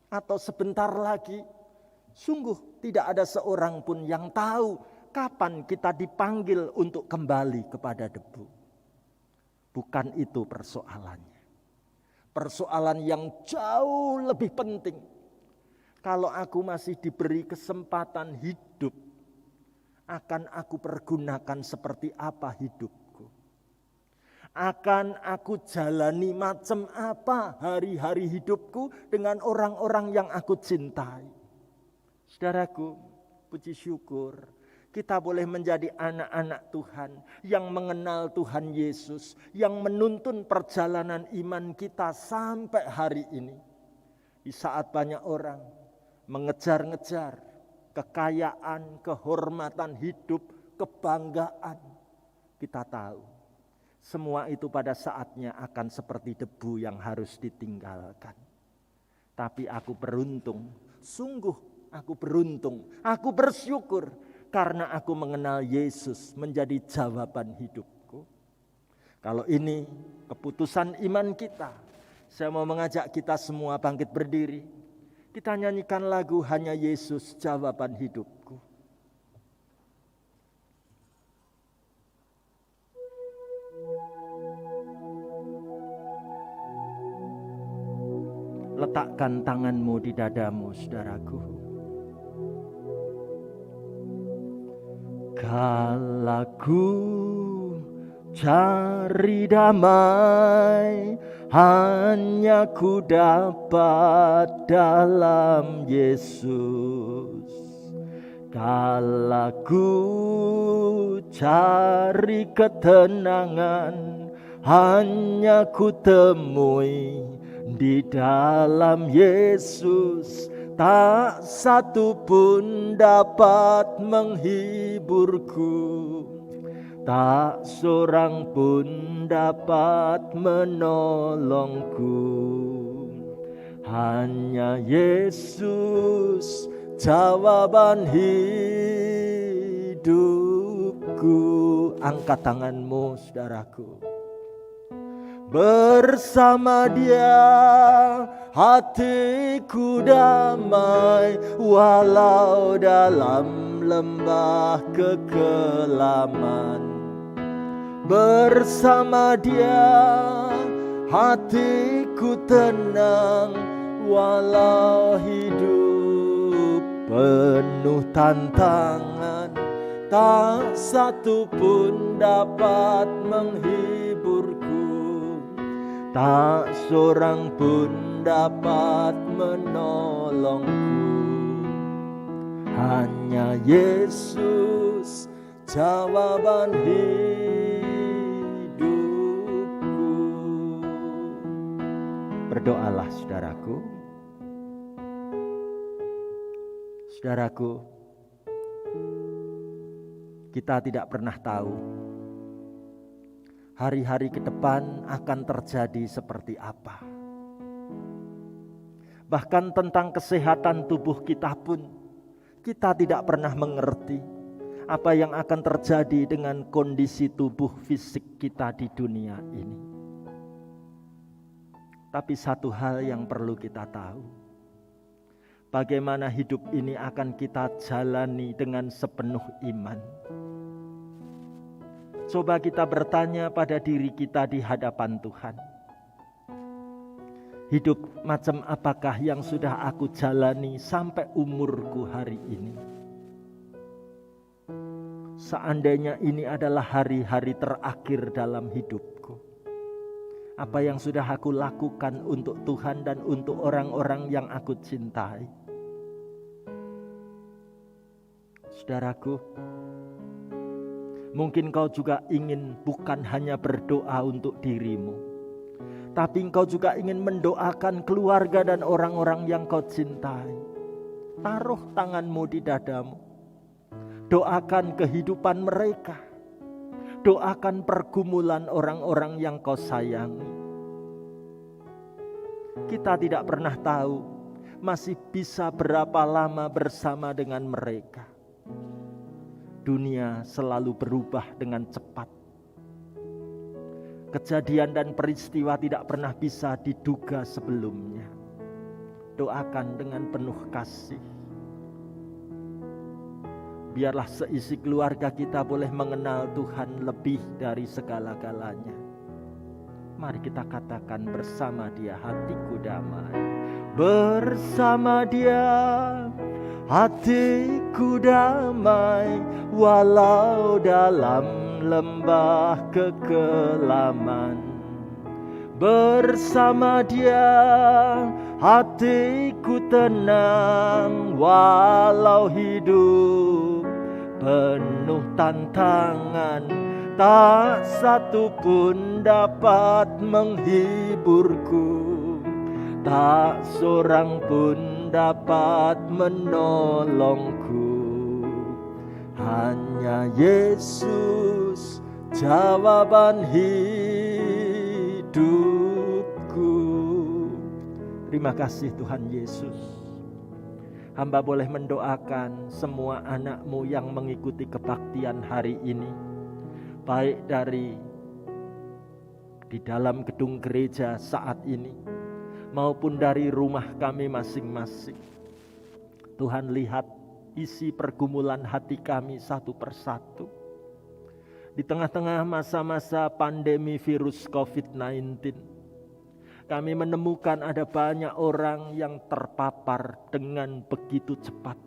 Atau sebentar lagi? Sungguh tidak ada seorang pun yang tahu kapan kita dipanggil untuk kembali kepada debu. Bukan itu persoalannya. Persoalan yang jauh lebih penting. Kalau aku masih diberi kesempatan hidup, akan aku pergunakan seperti apa hidupku? Akan aku jalani macam apa hari-hari hidupku dengan orang-orang yang aku cintai? Saudaraku, puji syukur kita boleh menjadi anak-anak Tuhan yang mengenal Tuhan Yesus, yang menuntun perjalanan iman kita sampai hari ini. Di saat banyak orang mengejar-ngejar kekayaan, kehormatan hidup, kebanggaan, kita tahu semua itu pada saatnya akan seperti debu yang harus ditinggalkan. Tapi aku beruntung, sungguh aku beruntung, aku bersyukur karena aku mengenal Yesus menjadi jawaban hidupku. Kalau ini keputusan iman kita, saya mau mengajak kita semua bangkit berdiri. Kita nyanyikan lagu Hanya Yesus Jawaban Hidupku. Letakkan tanganmu di dadamu, saudaraku. Kalaku cari damai, hanya ku dapat dalam Yesus. Kalaku cari ketenangan, hanya ku temui di dalam Yesus. Tak satu pun dapat menghiburku, tak seorang pun dapat menolongku. Hanya Yesus jawaban hidupku. Angkat tanganmu, saudaraku. Bersama Dia hatiku damai, walau dalam lembah kekelaman. Bersama Dia hatiku tenang, walau hidup penuh tantangan. Tak satu pun dapat menghiburku, tak seorang pun dapat menolongku. Hanya Yesus jawaban hidupku. Berdoalah, saudaraku. Saudaraku, kita tidak pernah tahu hari-hari ke depan akan terjadi seperti apa. Bahkan tentang kesehatan tubuh kita pun, kita tidak pernah mengerti apa yang akan terjadi dengan kondisi tubuh fisik kita di dunia ini. Tapi satu hal yang perlu kita tahu, bagaimana hidup ini akan kita jalani dengan sepenuh iman. Coba kita bertanya pada diri kita di hadapan Tuhan. Hidup macam apakah yang sudah aku jalani sampai umurku hari ini? Seandainya ini adalah hari-hari terakhir dalam hidupku, apa yang sudah aku lakukan untuk Tuhan dan untuk orang-orang yang aku cintai? Saudaraku, mungkin kau juga ingin bukan hanya berdoa untuk dirimu, tapi engkau juga ingin mendoakan keluarga dan orang-orang yang kau cintai. Taruh tanganmu di dadamu. Doakan kehidupan mereka. Doakan pergumulan orang-orang yang kau sayangi. Kita tidak pernah tahu masih bisa berapa lama bersama dengan mereka. Dunia selalu berubah dengan cepat. Kejadian dan peristiwa tidak pernah bisa diduga sebelumnya. Doakan dengan penuh kasih. Biarlah seisi keluarga kita boleh mengenal Tuhan lebih dari segala-galanya. Mari kita katakan bersama Dia, hatiku damai. Bersama Dia hatiku damai, walau dalam lembah kekelaman. Bersama Dia hatiku tenang, walau hidup penuh tantangan. Tak satu pun dapat menghiburku, tak seorang pun dapat menolongku. Hanya Yesus jawaban hidupku. Terima kasih Tuhan Yesus. Hamba boleh mendoakan semua anak-Mu yang mengikuti kebaktian hari ini, baik dari di dalam gedung gereja saat ini maupun dari rumah kami masing-masing. Tuhan, lihat isi pergumulan hati kami satu persatu. Di tengah-tengah masa-masa pandemi virus COVID-19, kami menemukan ada banyak orang yang terpapar dengan begitu cepat.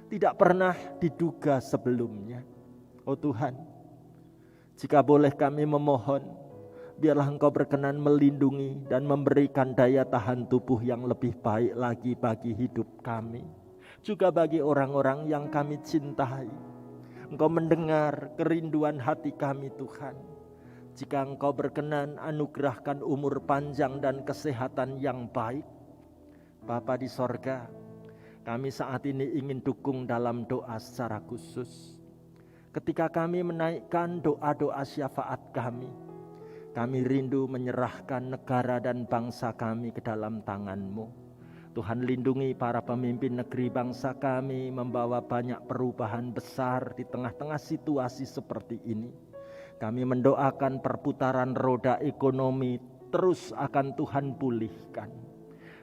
Tidak pernah diduga sebelumnya. Oh Tuhan, jika boleh kami memohon, biarlah Engkau berkenan melindungi dan memberikan daya tahan tubuh yang lebih baik lagi bagi hidup kami. Juga bagi orang-orang yang kami cintai. Engkau mendengar kerinduan hati kami Tuhan. Jika Engkau berkenan anugerahkan umur panjang dan kesehatan yang baik. Bapa di sorga, kami saat ini ingin dukung dalam doa secara khusus. Ketika kami menaikkan doa-doa syafaat kami rindu menyerahkan negara dan bangsa kami ke dalam tangan-Mu. Tuhan, lindungi para pemimpin negeri bangsa kami membawa banyak perubahan besar di tengah-tengah situasi seperti ini. Kami mendoakan perputaran roda ekonomi terus akan Tuhan pulihkan.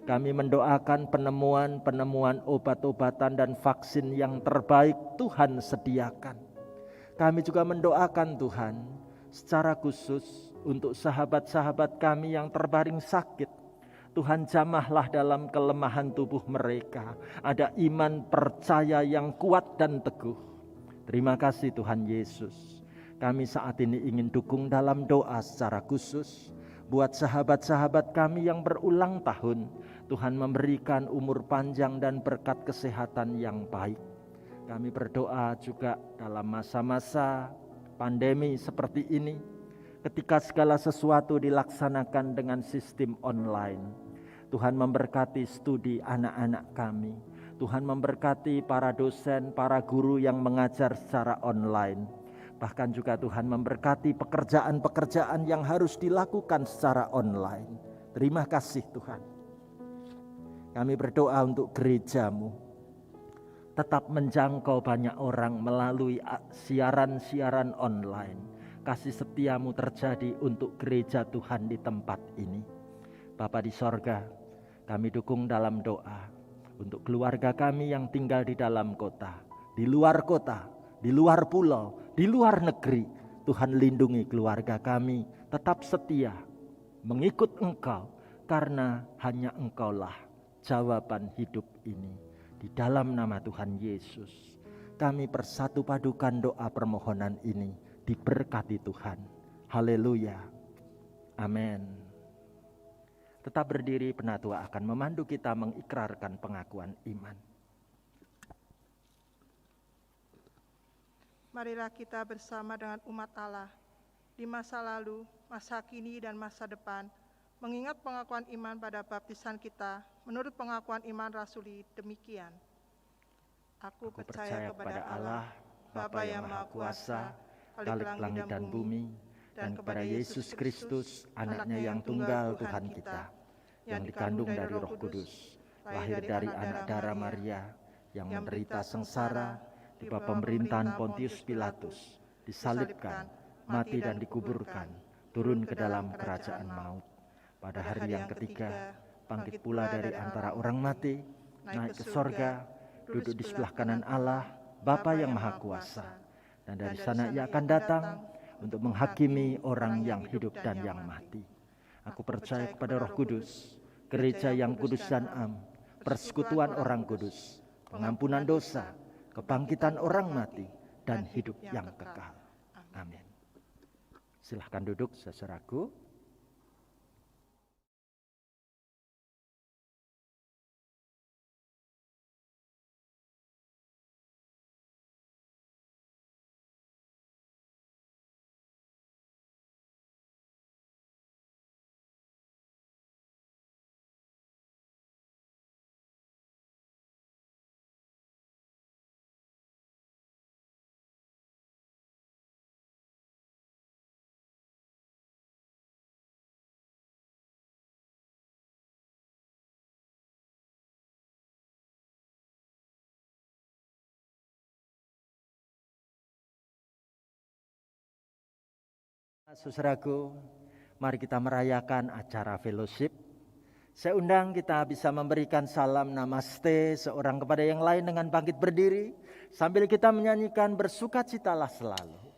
Kami mendoakan penemuan obat-obatan dan vaksin yang terbaik Tuhan sediakan. Kami juga mendoakan Tuhan secara khusus untuk sahabat-sahabat kami yang terbaring sakit. Tuhan, jamahlah dalam kelemahan tubuh mereka. Ada iman percaya yang kuat dan teguh. Terima kasih Tuhan Yesus. Kami saat ini ingin dukung dalam doa secara khusus buat sahabat-sahabat kami yang berulang tahun. Tuhan memberikan umur panjang dan berkat kesehatan yang baik. Kami berdoa juga dalam masa-masa pandemi seperti ini, ketika segala sesuatu dilaksanakan dengan sistem online. Tuhan memberkati studi anak-anak kami. Tuhan memberkati para dosen, para guru yang mengajar secara online. Bahkan juga Tuhan memberkati pekerjaan-pekerjaan yang harus dilakukan secara online. Terima kasih Tuhan. Kami berdoa untuk gereja-Mu tetap menjangkau banyak orang melalui siaran-siaran online. Kasih setia-Mu terjadi untuk gereja Tuhan di tempat ini. Bapa di sorga, kami dukung dalam doa untuk keluarga kami yang tinggal di dalam kota, di luar kota, di luar pulau, di luar negeri. Tuhan, lindungi keluarga kami, tetap setia mengikut Engkau, karena hanya Engkaulah jawaban hidup ini. Di dalam nama Tuhan Yesus, kami persatu padukan doa permohonan ini, diberkati Tuhan. Haleluya. Amin. Tetap berdiri, penatua akan memandu kita mengikrarkan pengakuan iman. Marilah kita bersama dengan umat Allah di masa lalu, masa kini, dan masa depan, mengingat pengakuan iman pada baptisan kita menurut pengakuan iman rasuli demikian. Aku percaya kepada Allah, Bapa yang Maha Kuasa, Khalik langit dan bumi, dan kepada Yesus Kristus, Anaknya yang tunggal Tuhan kita, yang dikandung dari Roh Kudus, lahir dari anak darah Maria, yang menderita sengsara di bawah pemerintahan Pontius Pilatus, disalibkan, mati dan dikuburkan, turun ke dalam kerajaan maut. Pada hari yang ketiga, bangkit pula dari antara orang mati, naik ke sorga, duduk di sebelah kanan Allah, Bapa yang Maha Kuasa. Dan dari sana ia akan datang untuk menghakimi orang yang hidup dan yang mati. Aku percaya kepada Roh Kudus, gereja yang kudus dan am, persekutuan orang kudus, pengampunan dosa, kebangkitan orang mati, dan hidup yang kekal. Amin. Silahkan duduk, saudaraku. Saudaraku, mari kita merayakan acara fellowship. Saya undang kita bisa memberikan salam namaste seorang kepada yang lain dengan bangkit berdiri, sambil kita menyanyikan bersukacitalah selalu.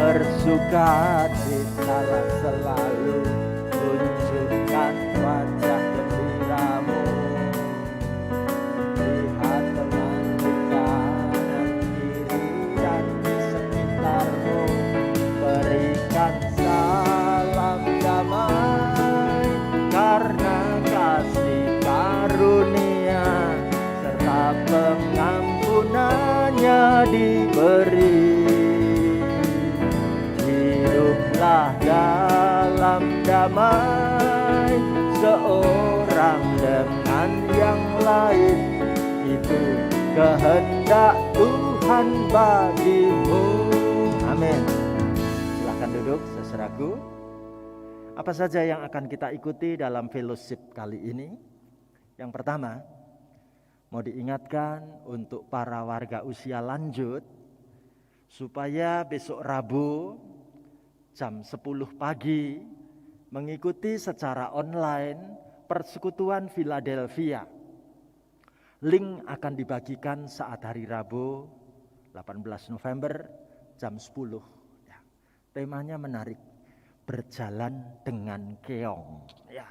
Bersukacitalah selalu, tunjukkan wajah gembiramu. Lihat teman di kanan kiri dan di sekitarmu. Berikan salam damai, karena kasih karunia serta pengampunannya diberi. Dalam damai seorang dengan yang lain, itu kehendak Tuhan bagimu. Amin. Silakan duduk, saudaraku. Apa saja yang akan kita ikuti dalam fellowship kali ini? Yang pertama, mau diingatkan untuk para warga usia lanjut supaya besok Rabu jam 10 pagi mengikuti secara online Persekutuan Philadelphia. Link akan dibagikan saat hari Rabu 18 November jam 10. Ya, temanya menarik, berjalan dengan keong. Ya,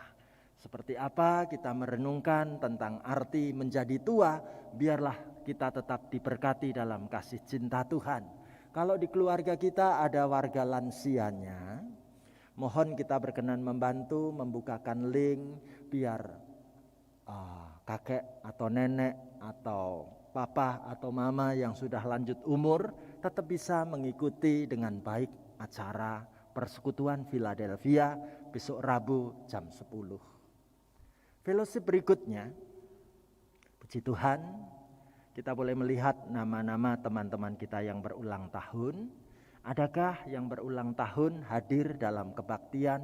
seperti apa kita merenungkan tentang arti menjadi tua, biarlah kita tetap diberkati dalam kasih cinta Tuhan. Kalau di keluarga kita ada warga lansianya, mohon kita berkenan membantu membukakan link biar kakek atau nenek atau papa atau mama yang sudah lanjut umur tetap bisa mengikuti dengan baik acara Persekutuan Philadelphia besok Rabu jam 10. Fellowship berikutnya, puji Tuhan, kita boleh melihat nama-nama teman-teman kita yang berulang tahun. Adakah yang berulang tahun hadir dalam kebaktian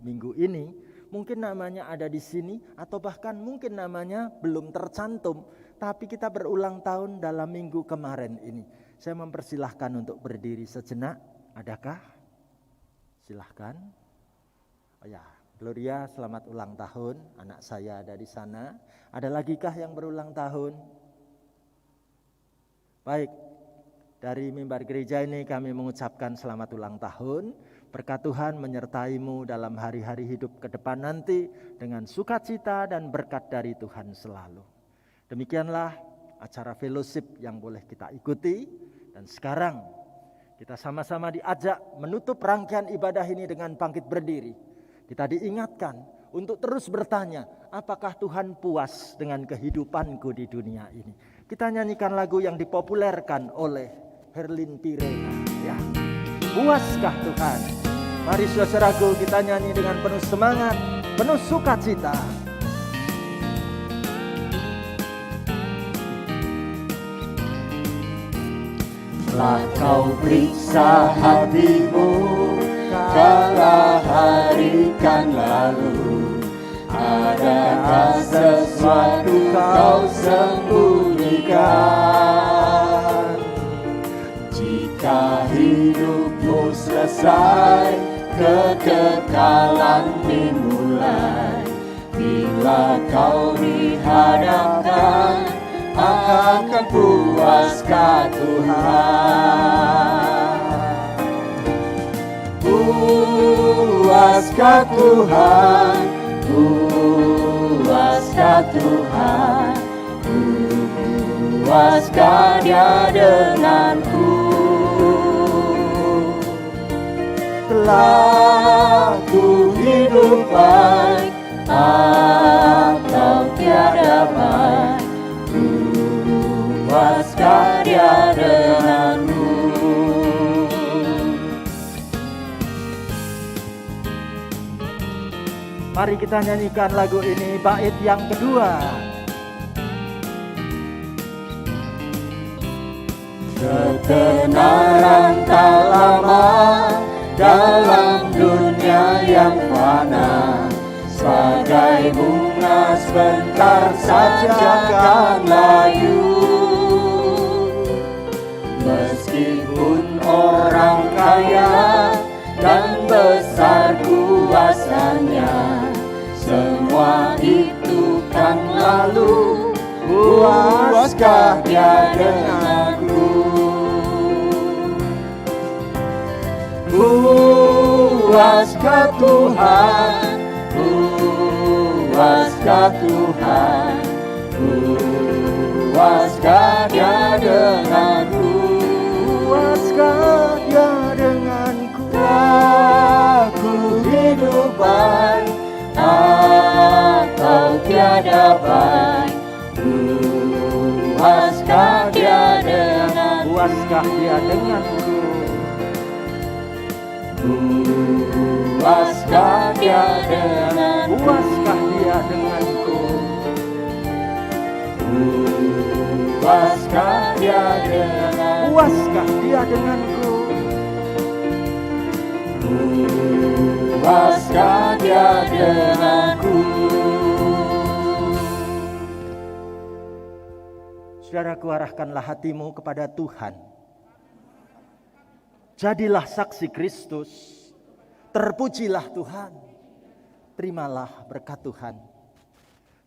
minggu ini? Mungkin namanya ada di sini atau bahkan mungkin namanya belum tercantum. Tapi kita berulang tahun dalam minggu kemarin ini. Saya mempersilahkan untuk berdiri sejenak. Adakah? Silahkan. Oh ya, Gloria selamat ulang tahun. Anak saya ada di sana. Ada lagi kah yang berulang tahun? Baik, dari mimbar gereja ini kami mengucapkan selamat ulang tahun. Berkat Tuhan menyertaimu dalam hari-hari hidup ke depan nanti dengan sukacita dan berkat dari Tuhan selalu. Demikianlah acara fellowship yang boleh kita ikuti. Dan sekarang kita sama-sama diajak menutup rangkaian ibadah ini dengan bangkit berdiri. Kita diingatkan untuk terus bertanya, apakah Tuhan puas dengan kehidupanku di dunia ini? Kita nyanyikan lagu yang dipopulerkan oleh Herlin Pirena. Ya, puaskah Tuhan? Mari saudaraku kita nyanyi dengan penuh semangat, penuh sukacita. Telah kau periksa hatimu kala hari kan lalu, adakah sesuatu kau sembunyikan? Jika hidupmu selesai, kekekalan dimulai. Bila kau dihadapkan, akan puaskah Tuhan? Puaskah Tuhan? Puaskah Tuhan? Puaskah Dia denganku? Telah ku hidup baik atau tiada baik, puaskah Dia denganku? Mari kita nyanyikan lagu ini bait yang kedua. Ketenaran tak lama dalam dunia yang fana, sebagai bunga sebentar saja kan layu. Meskipun orang kaya dan besar kuasanya, semua itu kan lalu. Puaskah Dia denganku? Puaskah Tuhan? Puaskah Tuhan? Puaskah Dia denganku? Puaskah Dia denganku? Aku hidup baik atau tiada baik, puaskah Dia denganku? Puaskah Dia denganku? Puaskah Dia denganku? Puaskah Dia denganku? Puaskah Dia denganku? Puaskah Dia denganku? Puaskah Dia denganku? Saudaraku, arahkanlah hatimu kepada Tuhan. Jadilah saksi Kristus. Terpujilah Tuhan. Terimalah berkat Tuhan.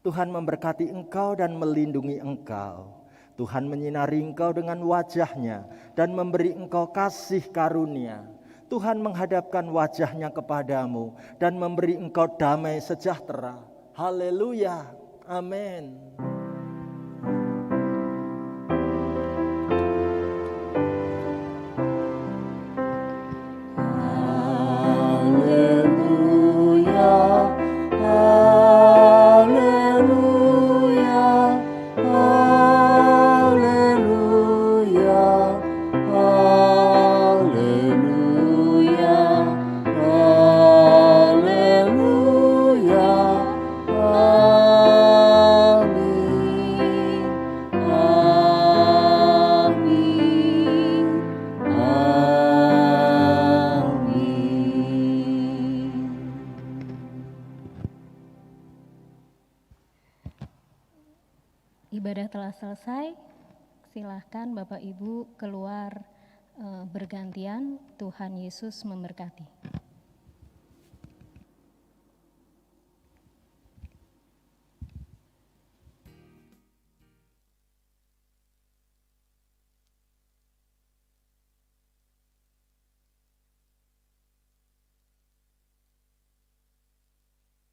Tuhan memberkati engkau dan melindungi engkau. Tuhan menyinari engkau dengan wajah-Nya dan memberi engkau kasih karunia. Tuhan menghadapkan wajah-Nya kepadamu dan memberi engkau damai sejahtera. Haleluya. Amin. Ibadah telah selesai, silahkan Bapak Ibu keluar bergantian. Tuhan Yesus memberkati.